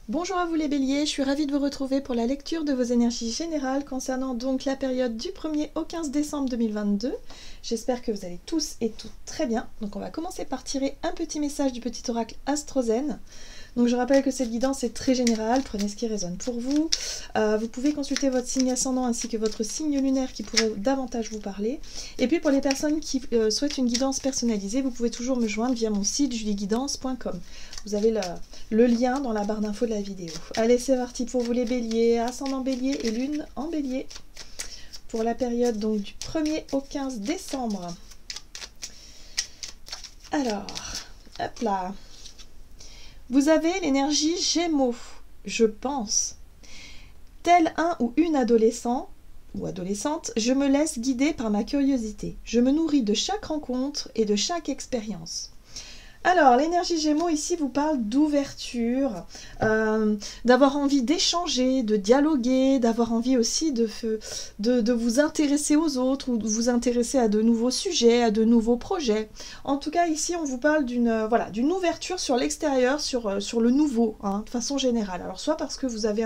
Bonjour à vous les béliers, je suis ravie de vous retrouver pour la lecture de vos énergies générales concernant donc la période du 1er au 15 décembre 2022. J'espère que vous allez tous et toutes très bien. Donc on va commencer par tirer un petit message du petit oracle Astrozen. Donc je rappelle que cette guidance est très générale, prenez ce qui résonne pour vous. Vous pouvez consulter votre signe ascendant ainsi que votre signe lunaire qui pourrait davantage vous parler. Et puis pour les personnes qui souhaitent une guidance personnalisée, vous pouvez toujours me joindre via mon site julieguidance.com. Vous avez le lien dans la barre d'infos de la vidéo. Allez, c'est parti pour vous les béliers, ascendant bélier et lune en bélier. Pour la période donc du 1er au 15 décembre. Alors, hop là. Vous avez l'énergie Gémeaux, je pense. Tel un ou une adolescent ou adolescente, je me laisse guider par ma curiosité. Je me nourris de chaque rencontre et de chaque expérience. Alors, l'énergie Gémeaux ici vous parle d'ouverture, d'avoir envie d'échanger, de dialoguer, d'avoir envie aussi de vous intéresser aux autres ou de vous intéresser à de nouveaux sujets, à de nouveaux projets. En tout cas, ici, on vous parle d'une ouverture sur l'extérieur, sur le nouveau, hein, de façon générale. Alors, soit parce que vous avez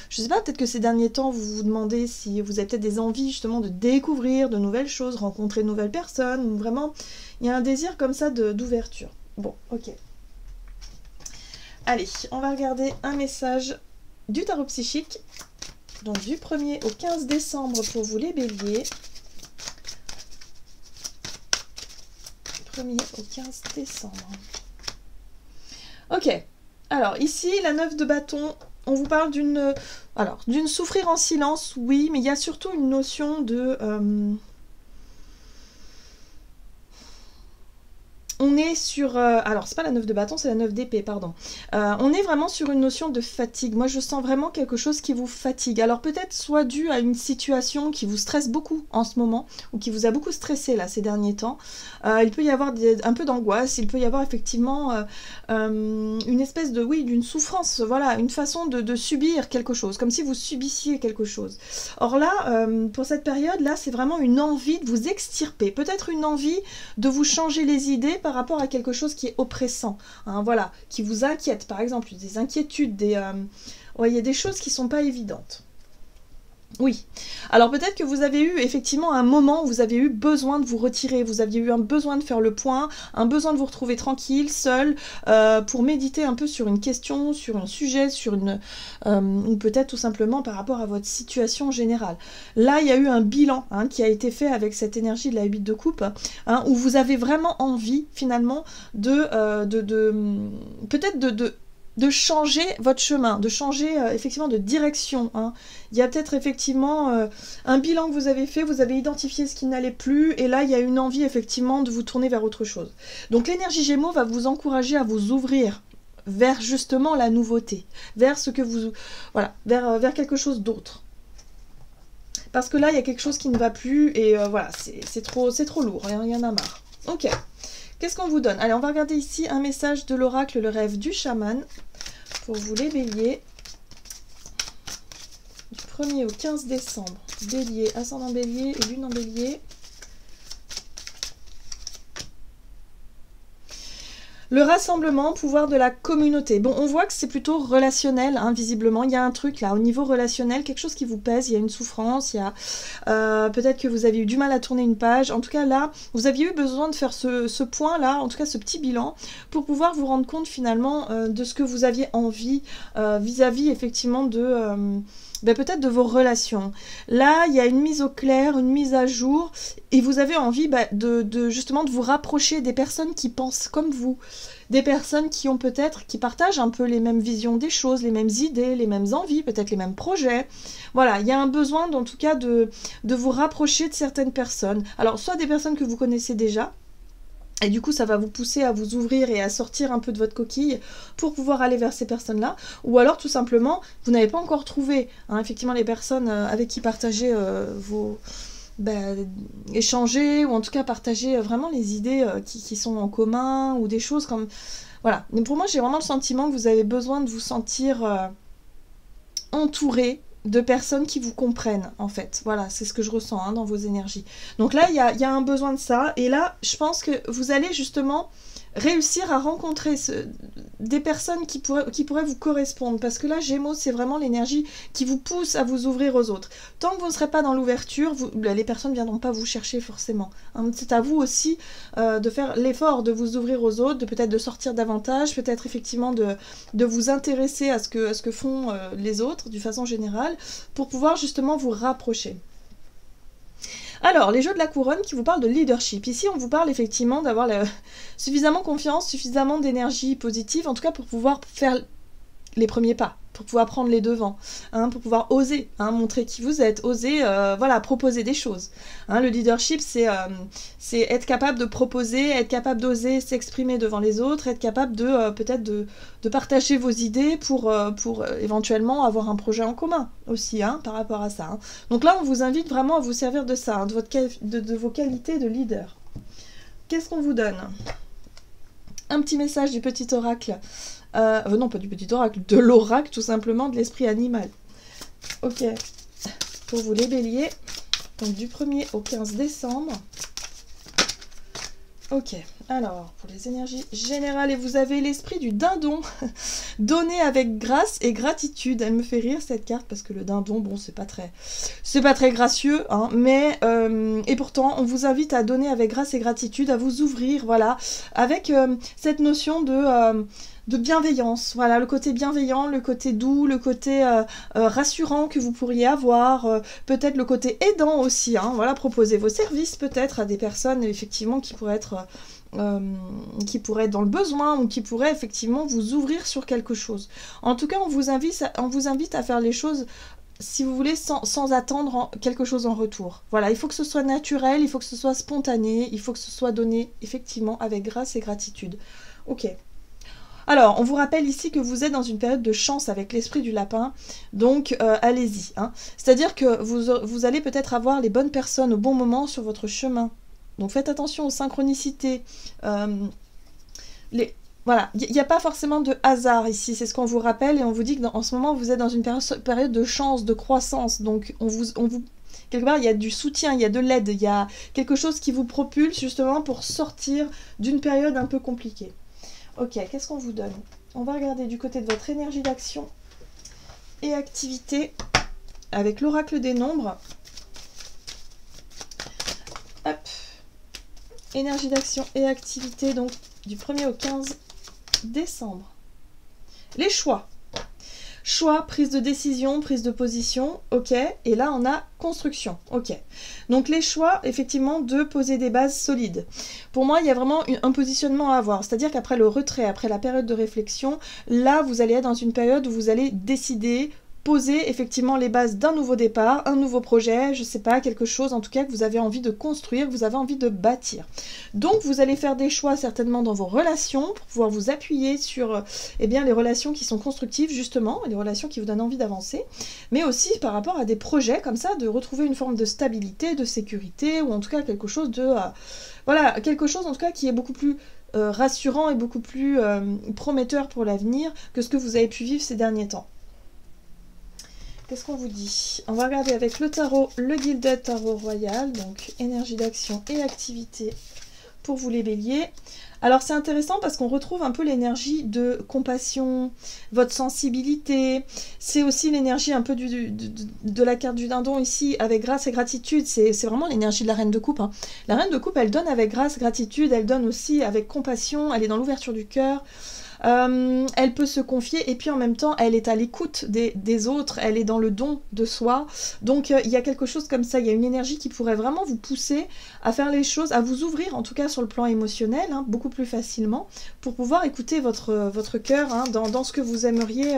je sais pas, peut-être que ces derniers temps, vous vous demandez si vous avez peut-être des envies justement de découvrir de nouvelles choses, rencontrer de nouvelles personnes, ou vraiment, il y a un désir comme ça d'ouverture. Bon, ok. Allez, on va regarder un message du tarot psychique. Donc du 1er au 15 décembre pour vous les béliers. Du 1er au 15 décembre. Ok. Alors ici, la 9 de bâton, on vous parle d'une souffrir en silence, oui, mais il y a surtout une notion de... on est sur... alors, c'est pas la 9 de bâton, c'est la 9 d'épée, pardon. On est vraiment sur une notion de fatigue. Moi, je sens vraiment quelque chose qui vous fatigue. Alors, peut-être soit dû à une situation qui vous stresse beaucoup en ce moment, ou qui vous a beaucoup stressé, là, ces derniers temps. Il peut y avoir un peu d'angoisse, il peut y avoir effectivement une espèce de... Oui, d'une souffrance, voilà, une façon de subir quelque chose, comme si vous subissiez quelque chose. Or là, pour cette période-là, c'est vraiment une envie de vous extirper. Peut-être une envie de vous changer les idées par rapport à quelque chose qui est oppressant, hein, voilà, qui vous inquiète, par exemple, des inquiétudes, il y a des choses qui ne sont pas évidentes. Oui, alors peut-être que vous avez eu effectivement un moment où vous avez eu besoin de vous retirer, vous aviez eu un besoin de faire le point, un besoin de vous retrouver tranquille, seul, pour méditer un peu sur une question, sur un sujet, ou peut-être tout simplement par rapport à votre situation générale. Là, il y a eu un bilan qui a été fait avec cette énergie de la 8 de coupe, où vous avez vraiment envie finalement peut-être de changer votre chemin, de changer effectivement de direction. Il y a peut-être effectivement un bilan que vous avez fait, vous avez identifié ce qui n'allait plus, et là il y a une envie effectivement de vous tourner vers autre chose. Donc l'énergie Gémeaux va vous encourager à vous ouvrir vers justement la nouveauté, vers ce que vous... Voilà, vers quelque chose d'autre. Parce que là il y a quelque chose qui ne va plus, et voilà, c'est trop lourd, il y en a marre. Ok. Qu'est-ce qu'on vous donne? Allez, on va regarder ici un message de l'oracle, le rêve du chaman, pour vous les béliers. Du 1er au 15 décembre. Bélier, ascendant bélier et lune en bélier. Le rassemblement, pouvoir de la communauté. Bon, on voit que c'est plutôt relationnel, visiblement. Il y a un truc là, au niveau relationnel, quelque chose qui vous pèse, il y a une souffrance, il y a peut-être que vous avez eu du mal à tourner une page. En tout cas, là, vous aviez eu besoin de faire ce point-là, en tout cas ce petit bilan, pour pouvoir vous rendre compte finalement de ce que vous aviez envie vis-à-vis effectivement de... peut-être de vos relations. Là, il y a une mise au clair, une mise à jour, et vous avez envie justement de vous rapprocher des personnes qui pensent comme vous, des personnes qui partagent un peu les mêmes visions des choses, les mêmes idées, les mêmes envies, peut-être les mêmes projets. Voilà, il y a un besoin, en tout cas, de vous rapprocher de certaines personnes. Alors, soit des personnes que vous connaissez déjà, et du coup, ça va vous pousser à vous ouvrir et à sortir un peu de votre coquille pour pouvoir aller vers ces personnes-là. Ou alors, tout simplement, vous n'avez pas encore trouvé, effectivement, les personnes avec qui partager échanger, ou en tout cas partager vraiment les idées qui sont en commun, ou des choses comme... Voilà. Mais pour moi, j'ai vraiment le sentiment que vous avez besoin de vous sentir entouré de personnes qui vous comprennent, en fait. Voilà, c'est ce que je ressens dans vos énergies. Donc là, il y a un besoin de ça. Et là, je pense que vous allez justement réussir à rencontrer des personnes qui pourraient vous correspondre. Parce que là, Gémeaux, c'est vraiment l'énergie qui vous pousse à vous ouvrir aux autres. Tant que vous ne serez pas dans l'ouverture, les personnes ne viendront pas vous chercher forcément. Hein, c'est à vous aussi de faire l'effort de vous ouvrir aux autres, de peut-être de sortir davantage, peut-être effectivement de vous intéresser à ce que font les autres, d'une façon générale, pour pouvoir justement vous rapprocher. Alors, les jeux de la couronne qui vous parlent de leadership. Ici, on vous parle effectivement d'avoir suffisamment confiance, suffisamment d'énergie positive, en tout cas pour pouvoir faire les premiers pas, pour pouvoir prendre les devants, hein, pour pouvoir oser, hein, montrer qui vous êtes, oser voilà, proposer des choses. Hein, le leadership, c'est être capable de proposer, être capable d'oser s'exprimer devant les autres, être capable de peut-être de partager vos idées pour éventuellement avoir un projet en commun aussi, hein, par rapport à ça. Hein. Donc là, on vous invite vraiment à vous servir de ça, hein, de vos qualités de leader. Qu'est-ce qu'on vous donne? Un petit message du petit oracle. Non, pas du petit oracle, de l'oracle, tout simplement, de l'esprit animal. Ok, pour vous les béliers, donc du 1er au 15 décembre. Ok, alors, pour les énergies générales, et vous avez l'esprit du dindon, donné avec grâce et gratitude. Elle me fait rire, cette carte, parce que le dindon, bon, c'est pas très gracieux, hein, mais, et pourtant, on vous invite à donner avec grâce et gratitude, à vous ouvrir, voilà, avec cette notion de bienveillance, voilà, le côté bienveillant, le côté doux, le côté rassurant que vous pourriez avoir, peut-être le côté aidant aussi, hein, voilà, proposer vos services peut-être à des personnes effectivement qui pourraient être dans le besoin ou qui pourraient effectivement vous ouvrir sur quelque chose. En tout cas, on vous invite à faire les choses, si vous voulez, sans attendre quelque chose en retour. Voilà, il faut que ce soit naturel, il faut que ce soit spontané, il faut que ce soit donné effectivement avec grâce et gratitude. Ok. Alors, on vous rappelle ici que vous êtes dans une période de chance avec l'esprit du lapin, donc allez-y. Hein. C'est-à-dire que vous allez peut-être avoir les bonnes personnes au bon moment sur votre chemin. Donc faites attention aux synchronicités. Voilà, il n'y a pas forcément de hasard ici, c'est ce qu'on vous rappelle, et on vous dit qu'en ce moment, vous êtes dans une période de chance, de croissance. Donc quelque part, il y a du soutien, il y a de l'aide, il y a quelque chose qui vous propulse justement pour sortir d'une période un peu compliquée. Ok, qu'est-ce qu'on vous donne? On va regarder du côté de votre énergie d'action et activité avec l'oracle des nombres. Hop. Énergie d'action et activité, donc du 1er au 15 décembre. Les choix. Choix, prise de décision, prise de position, ok. Et là, on a construction, ok. Donc les choix, effectivement, de poser des bases solides. Pour moi, il y a vraiment un positionnement à avoir. C'est-à-dire qu'après le retrait, après la période de réflexion, là, vous allez être dans une période où vous allez décider, poser effectivement les bases d'un nouveau départ, un nouveau projet, je sais pas, quelque chose en tout cas que vous avez envie de construire, que vous avez envie de bâtir. Donc vous allez faire des choix certainement dans vos relations pour pouvoir vous appuyer sur eh bien, les relations qui sont constructives justement, les relations qui vous donnent envie d'avancer, mais aussi par rapport à des projets comme ça, de retrouver une forme de stabilité, de sécurité, ou en tout cas quelque chose de... voilà, quelque chose en tout cas qui est beaucoup plus rassurant et beaucoup plus prometteur pour l'avenir que ce que vous avez pu vivre ces derniers temps. Qu'est-ce qu'on vous dit? On va regarder avec le tarot, le Gilded Tarot Royal, donc énergie d'action et activité pour vous les béliers. Alors c'est intéressant parce qu'on retrouve un peu l'énergie de compassion, votre sensibilité. C'est aussi l'énergie un peu de la carte du dindon ici, avec grâce et gratitude. C'est vraiment l'énergie de la reine de coupe. Hein. La reine de coupe, elle donne avec grâce, gratitude, elle donne aussi avec compassion, elle est dans l'ouverture du cœur. Elle peut se confier et puis en même temps elle est à l'écoute des autres, elle est dans le don de soi, donc il y a quelque chose comme ça, il y a une énergie qui pourrait vraiment vous pousser à faire les choses, à vous ouvrir en tout cas sur le plan émotionnel, hein, beaucoup plus facilement, pour pouvoir écouter votre cœur hein, dans ce que vous aimeriez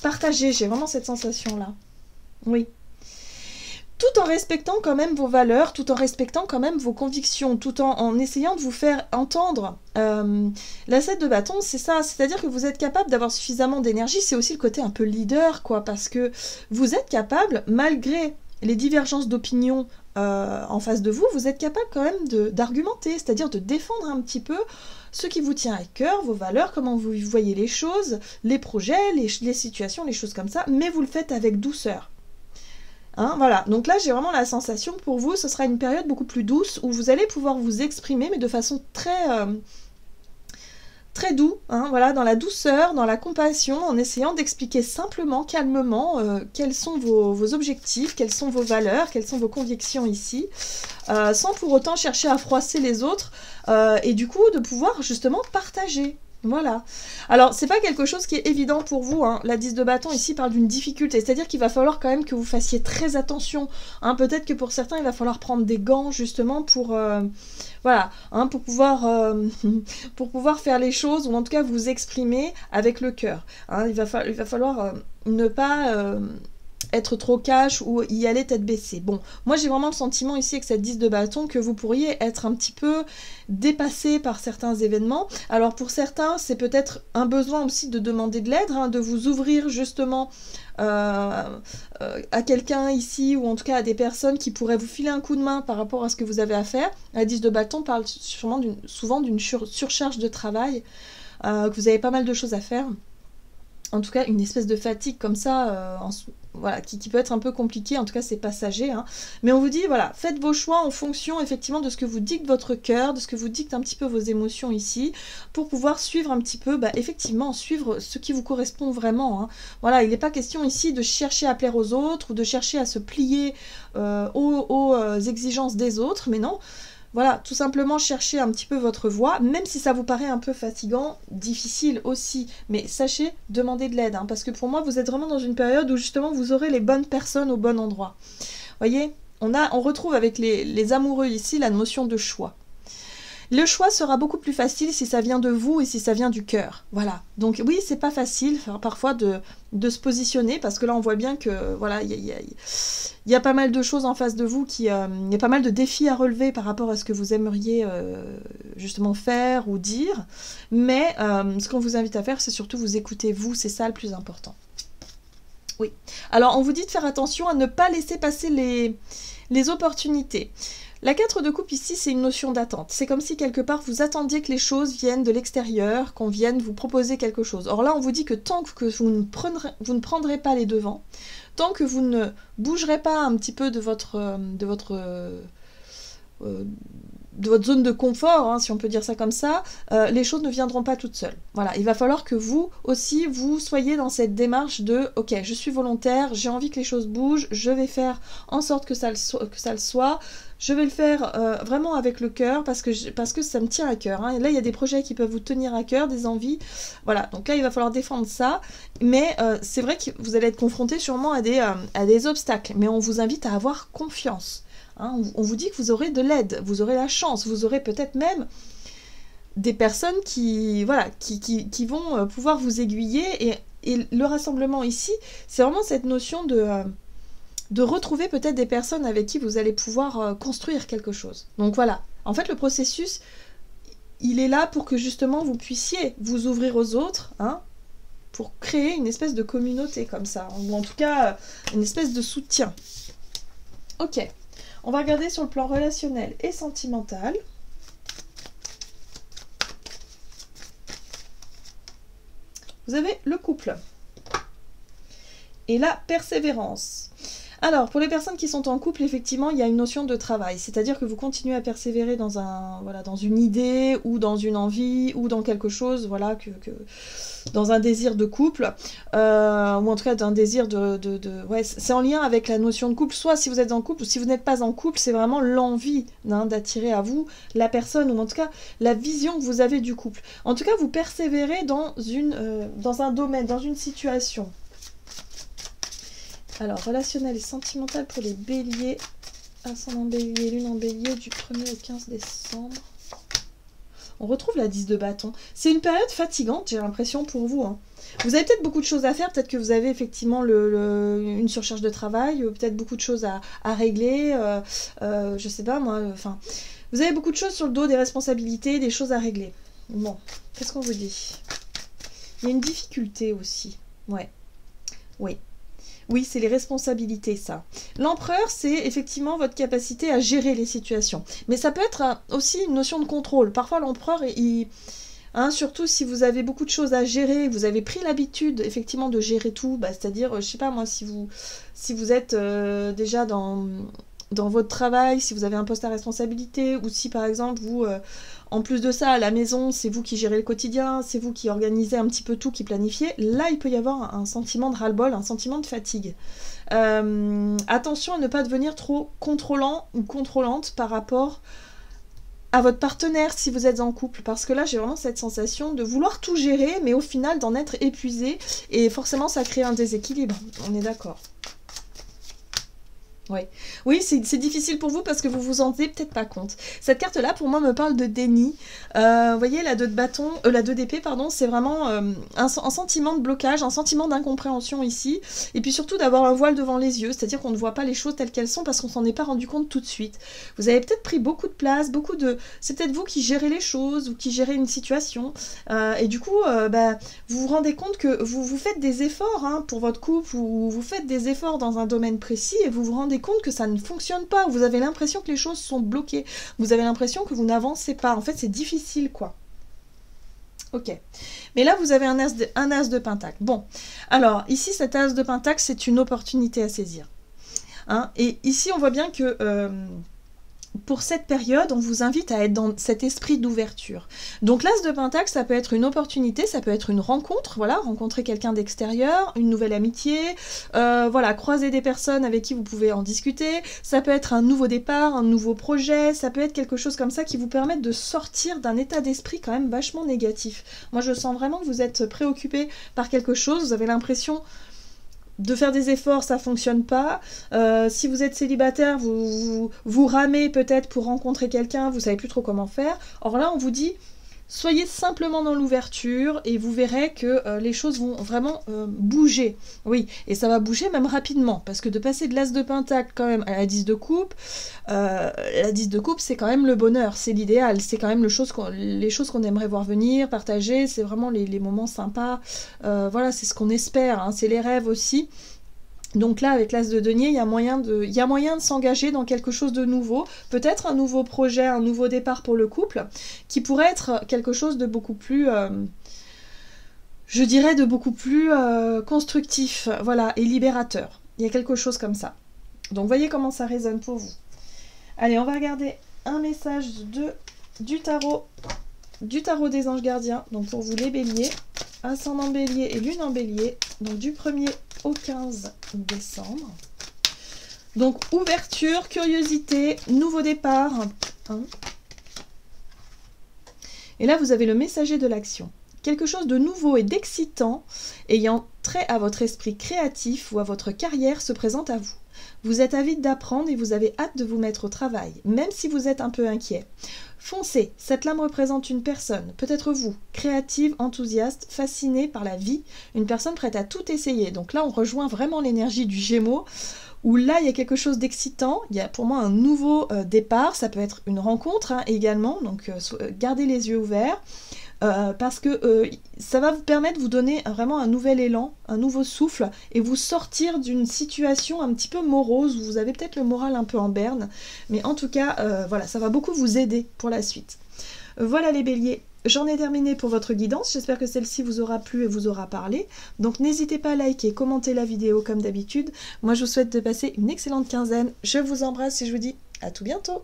partager. J'ai vraiment cette sensation là, oui. Tout en respectant quand même vos valeurs, tout en respectant quand même vos convictions, tout en essayant de vous faire entendre. La 7 de bâton, c'est ça, c'est-à-dire que vous êtes capable d'avoir suffisamment d'énergie, c'est aussi le côté un peu leader, quoi, parce que vous êtes capable, malgré les divergences d'opinion en face de vous, vous êtes capable quand même d'argumenter, c'est-à-dire de défendre un petit peu ce qui vous tient à cœur, vos valeurs, comment vous voyez les choses, les projets, les situations, les choses comme ça, mais vous le faites avec douceur. Hein, voilà, donc là j'ai vraiment la sensation que pour vous ce sera une période beaucoup plus douce où vous allez pouvoir vous exprimer mais de façon très très doux, hein, voilà, dans la douceur, dans la compassion, en essayant d'expliquer simplement, calmement, quels sont vos objectifs, quelles sont vos valeurs, quelles sont vos convictions ici, sans pour autant chercher à froisser les autres, et du coup de pouvoir justement partager. Voilà. Alors, c'est pas quelque chose qui est évident pour vous, hein. La 10 de bâton ici parle d'une difficulté, c'est-à-dire qu'il va falloir quand même que vous fassiez très attention, hein. Peut-être que pour certains, il va falloir prendre des gants justement pour, voilà, hein, pour pouvoir faire les choses, ou en tout cas vous exprimer avec le cœur, hein. Il va falloir ne pas être trop cash ou y aller tête baissée. Bon, moi j'ai vraiment le sentiment ici avec cette 10 de bâton que vous pourriez être un petit peu dépassé par certains événements. Alors pour certains, c'est peut-être un besoin aussi de demander de l'aide, hein, de vous ouvrir justement à quelqu'un ici, ou en tout cas à des personnes qui pourraient vous filer un coup de main par rapport à ce que vous avez à faire. La 10 de bâton parle souvent d'une surcharge de travail, que vous avez pas mal de choses à faire. En tout cas, une espèce de fatigue comme ça, voilà, qui peut être un peu compliquée, en tout cas c'est passager, hein. Mais on vous dit, voilà, faites vos choix en fonction effectivement de ce que vous dicte votre cœur, de ce que vous dicte un petit peu vos émotions ici, pour pouvoir suivre un petit peu, effectivement, suivre ce qui vous correspond vraiment, hein. Voilà, il n'est pas question ici de chercher à plaire aux autres, ou de chercher à se plier aux exigences des autres, mais non. Voilà, tout simplement chercher un petit peu votre voie, même si ça vous paraît un peu fatigant, difficile aussi. Mais sachez demander de l'aide, hein, parce que pour moi, vous êtes vraiment dans une période où justement vous aurez les bonnes personnes au bon endroit. Voyez, on retrouve avec les amoureux ici la notion de choix. Le choix sera beaucoup plus facile si ça vient de vous et si ça vient du cœur. Voilà. Donc oui, c'est pas facile parfois de se positionner, parce que là on voit bien que voilà, il y a pas mal de choses en face de vous, il y a pas mal de défis à relever par rapport à ce que vous aimeriez justement faire ou dire. Mais ce qu'on vous invite à faire, c'est surtout vous écouter vous, c'est ça le plus important. Oui. Alors on vous dit de faire attention à ne pas laisser passer les opportunités. La 4 de coupe ici, c'est une notion d'attente. C'est comme si quelque part vous attendiez que les choses viennent de l'extérieur, qu'on vienne vous proposer quelque chose. Or là, on vous dit que tant que vous ne prendrez pas les devants, tant que vous ne bougerez pas un petit peu de votre zone de confort, hein, si on peut dire ça comme ça, les choses ne viendront pas toutes seules. Voilà, il va falloir que vous aussi, vous soyez dans cette démarche de « Ok, je suis volontaire, j'ai envie que les choses bougent, je vais faire en sorte que ça le soit, je vais le faire vraiment avec le cœur, parce que ça me tient à cœur. Hein. Et là, il y a des projets qui peuvent vous tenir à cœur, des envies. Voilà, donc là, il va falloir défendre ça. Mais c'est vrai que vous allez être confronté sûrement à des obstacles. Mais on vous invite à avoir confiance. Hein, on vous dit que vous aurez de l'aide, vous aurez la chance, vous aurez peut-être même des personnes qui vont pouvoir vous aiguiller. Et le rassemblement ici, c'est vraiment cette notion de retrouver peut-être des personnes avec qui vous allez pouvoir construire quelque chose. Donc voilà, en fait le processus, il est là pour que justement vous puissiez vous ouvrir aux autres, hein, pour créer une espèce de communauté comme ça, ou en tout cas une espèce de soutien. Ok. On va regarder sur le plan relationnel et sentimental. Vous avez le couple et la persévérance. Alors, pour les personnes qui sont en couple, effectivement, il y a une notion de travail. C'est-à-dire que vous continuez à persévérer dans une idée, ou dans une envie, ou dans quelque chose, voilà, dans un désir de couple, ou en tout cas d'un désir ouais, c'est en lien avec la notion de couple. Soit si vous êtes en couple, ou si vous n'êtes pas en couple, c'est vraiment l'envie, hein, d'attirer à vous la personne, ou en tout cas la vision que vous avez du couple. En tout cas, vous persévérez dans un domaine, dans une situation. Alors, relationnel et sentimental pour les béliers. Ascendant bélier, lune en bélier, du 1er au 15 décembre. On retrouve la 10 de bâton. C'est une période fatigante, j'ai l'impression, pour vous. Hein. Vous avez peut-être beaucoup de choses à faire. Peut-être que vous avez effectivement une surcharge de travail. Peut-être beaucoup de choses à régler. Je sais pas, moi. Enfin, vous avez beaucoup de choses sur le dos, des responsabilités, des choses à régler. Bon, qu'est-ce qu'on vous dit? Il y a une difficulté aussi. Ouais. Oui. Oui, c'est les responsabilités, ça. L'empereur, c'est effectivement votre capacité à gérer les situations. Mais ça peut être aussi une notion de contrôle. Parfois, l'empereur, surtout si vous avez beaucoup de choses à gérer, vous avez pris l'habitude, effectivement, de gérer tout, c'est-à-dire, je sais pas moi, si vous êtes déjà dans dans votre travail, si vous avez un poste à responsabilité, ou si par exemple vous, en plus de ça, à la maison, c'est vous qui gérez le quotidien, c'est vous qui organisez un petit peu tout, qui planifiez, là il peut y avoir un sentiment de ras-le-bol, un sentiment de fatigue. Attention à ne pas devenir trop contrôlant ou contrôlante par rapport à votre partenaire si vous êtes en couple, parce que là j'ai vraiment cette sensation de vouloir tout gérer, mais au final d'en être épuisé, et forcément ça crée un déséquilibre, on est d'accord. Oui, oui, c'est difficile pour vous parce que vous vous en rendez peut-être pas compte. Cette carte-là, pour moi, me parle de déni. Vous voyez, la 2 de bâton, la 2 d'épée, pardon, c'est vraiment un sentiment de blocage, un sentiment d'incompréhension ici, et puis surtout d'avoir un voile devant les yeux, c'est-à-dire qu'on ne voit pas les choses telles qu'elles sont parce qu'on s'en est pas rendu compte tout de suite. Vous avez peut-être pris beaucoup de place, c'est peut-être vous qui gérez les choses ou qui gérez une situation, et du coup, vous vous rendez compte que vous faites des efforts hein, pour votre couple, ou vous faites des efforts dans un domaine précis, et vous vous rendez compte que ça ne fonctionne pas, vous avez l'impression que les choses sont bloquées, vous avez l'impression que vous n'avancez pas, en fait c'est difficile quoi. Ok, mais là vous avez un as de pentacle. Bon, alors ici cet as de pentacle c'est une opportunité à saisir. Hein, et ici on voit bien que pour cette période, on vous invite à être dans cet esprit d'ouverture. Donc l'as de pentacle, ça peut être une opportunité, ça peut être une rencontre, voilà, rencontrer quelqu'un d'extérieur, une nouvelle amitié, voilà, croiser des personnes avec qui vous pouvez en discuter, ça peut être un nouveau départ, un nouveau projet, ça peut être quelque chose comme ça qui vous permette de sortir d'un état d'esprit quand même vachement négatif. Moi je sens vraiment que vous êtes préoccupé par quelque chose, vous avez l'impression de faire des efforts, ça fonctionne pas. Si vous êtes célibataire, vous ramez peut-être pour rencontrer quelqu'un, vous savez plus trop comment faire. Or là, on vous dit, soyez simplement dans l'ouverture et vous verrez que les choses vont vraiment bouger. Oui, et ça va bouger même rapidement, parce que de passer de l'as de pentacle quand même à la 10 de coupe, la 10 de coupe c'est quand même le bonheur, c'est l'idéal, c'est quand même les choses qu'on aimerait voir venir, partager, c'est vraiment les moments sympas, voilà, c'est ce qu'on espère, hein, c'est les rêves aussi. Donc là, avec l'as de denier, il y a moyen de s'engager dans quelque chose de nouveau, peut-être un nouveau projet, un nouveau départ pour le couple, qui pourrait être quelque chose de beaucoup plus, je dirais, de beaucoup plus constructif, voilà, et libérateur. Il y a quelque chose comme ça. Donc voyez comment ça résonne pour vous. Allez, on va regarder un message du tarot des anges gardiens, donc pour vous les béliers, ascendant bélier et lune en bélier, donc du 1er au 15 décembre. Donc ouverture, curiosité, nouveau départ. Hein. Et là vous avez le messager de l'action. Quelque chose de nouveau et d'excitant ayant trait à votre esprit créatif ou à votre carrière se présente à vous. Vous êtes avide d'apprendre et vous avez hâte de vous mettre au travail, même si vous êtes un peu inquiet. Foncez, cette lame représente une personne, peut-être vous, créative, enthousiaste, fascinée par la vie, une personne prête à tout essayer. Donc là, on rejoint vraiment l'énergie du Gémeaux, où là, il y a quelque chose d'excitant, il y a pour moi un nouveau départ, ça peut être une rencontre hein, également, donc gardez les yeux ouverts. Parce que ça va vous permettre de vous donner vraiment un nouvel élan, un nouveau souffle, et vous sortir d'une situation un petit peu morose, où vous avez peut-être le moral un peu en berne, mais en tout cas, voilà, ça va beaucoup vous aider pour la suite. Voilà les béliers, j'en ai terminé pour votre guidance, j'espère que celle-ci vous aura plu et vous aura parlé, donc n'hésitez pas à liker, commenter la vidéo comme d'habitude, moi je vous souhaite de passer une excellente quinzaine, je vous embrasse et je vous dis à tout bientôt.